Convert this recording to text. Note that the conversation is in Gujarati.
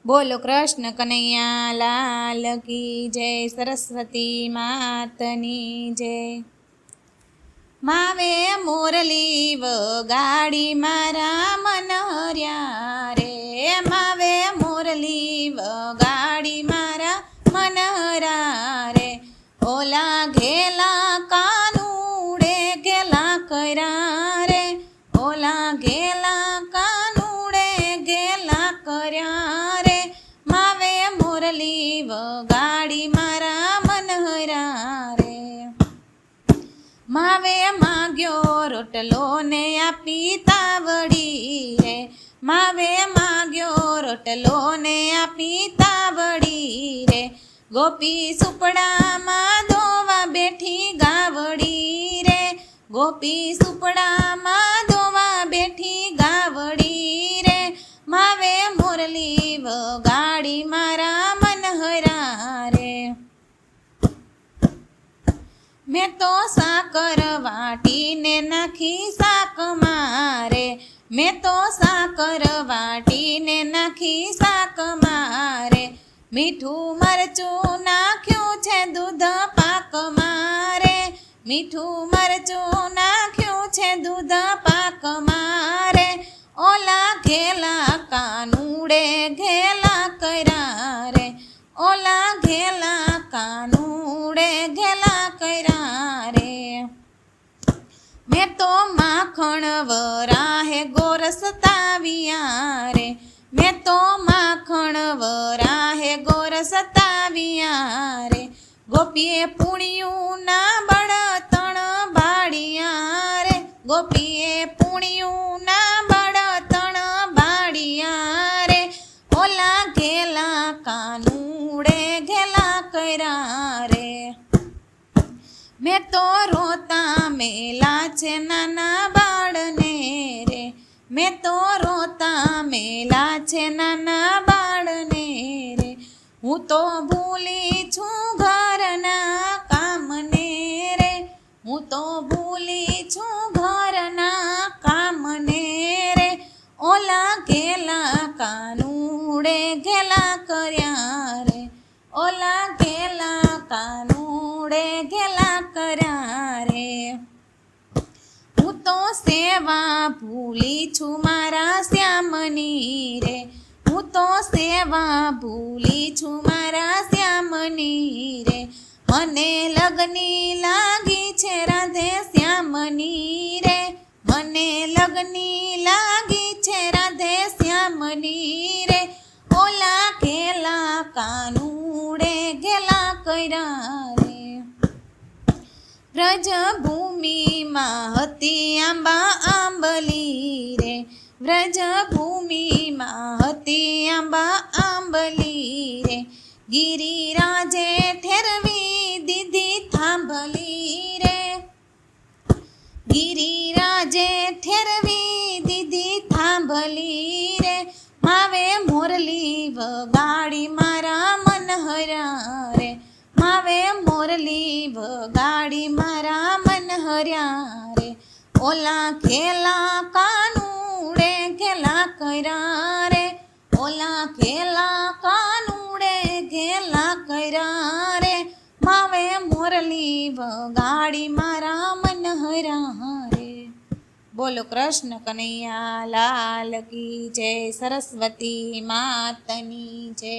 બોલો કૃષ્ણ કનૈયા લાલ કી જય, સરસ્વતી માતની જય। માવે મોરલી વગાડી મારા મનહર્યા રે, માવે મોરલી વગાડી મારા મનહરા રે। ઓલા ઘેલા કાનુડે ઘેલા કર્યા રે, ઓલા ઘેલા કાનુડે ઘેલા કર્યા રે। માવે મોરલી વગાડી મારા મનહરા રે। માવે માગ્યો રોટલો ને આપી તાવડી રે, માવે માગ્યો રોટલો ને આપી તાવડી રે। ગોપી સુપડામાં દોવા બેઠી ગાવડી રે, ગોપી સુપડામાં દોવા બેઠી ગાવડી રે। માવે મોરલી વગાડી મારા મનહરા રે। મેં તો સાકર વાટીને નાખી શાક મારે, મેં તો સાકર વાટીને નાખી શાક મારે। મીઠું મરચું નાખ્યું છે દૂધ પાક મારે, મીઠું મરચું નાખ્યું છે દૂધ પાક મારે। ઓલા ઘેલા કાનુડે ઘેલા કર્યા રે, ઓલા ઘેલા કાનુડે ઘેલા કર્યા રે। મેં તો માખણ વરાહે ગોરસ તાવિયા રે, મેં તો માખણ વરાહે ગોરસ તાવિયા રે। ગોપીએ પૂણિયું ના બળતણ બાળિયા રે, ગોપીએ પૂણિયું ના બળતણ બાળિયા રે। ઓલા ઘેલા કાનુડે ઘેલા કર્યા રે। મેં તો રોતા મેલા છે નાના બાળને રે, મેં તો રોતા મેલા છે નાના બાળને રે। હું તો ભૂલી છું ઘરના કામને રે, હું તો ભૂલી છું ઘરના કામને રે। ઓલા ઘેલા કાનુડે ઘેલા કર્યા રે, ઓલા ઘેલા કાનુડે ઘેલા કર્યા રે। હું તો સેવા ભૂલી છું મારા શ્યામની રે, હું તો સેવા ભૂલી છું મારા શ્યામની રે। મને લગની લાગી છે રાધે શ્યામની રે, મને લગની લાગી છે રાધે શ્યામની રે। ઓલા ઘેલા કાનુડે ઘેલા કર્યા રે। વ્રજભૂમિમાં હતી આંબા આંબલી રે, વ્રજભૂમિમાં હતી આંબા આંબલી રે। ગિરિરાજે ઠેરવી દીધી થાંભલી રે, ગિરિરાજે ઠેરવી દીધી થાંભલી રે। માવે મોરલી વગાડી મારા મનહરા રે, માવે મોરલી વગાડી મારા મનહર્યા રે। ઓલા ઘેલા કાનુડે ઘેલા કર્યા રે, ઓલા ઘેલા કાનુડે ઘેલા કર્યા રે। માવે મોરલી વગાડી મારા મનહરા રે। બોલો કૃષ્ણ કનૈયા લાલ કી જય, સરસ્વતી માતની જય।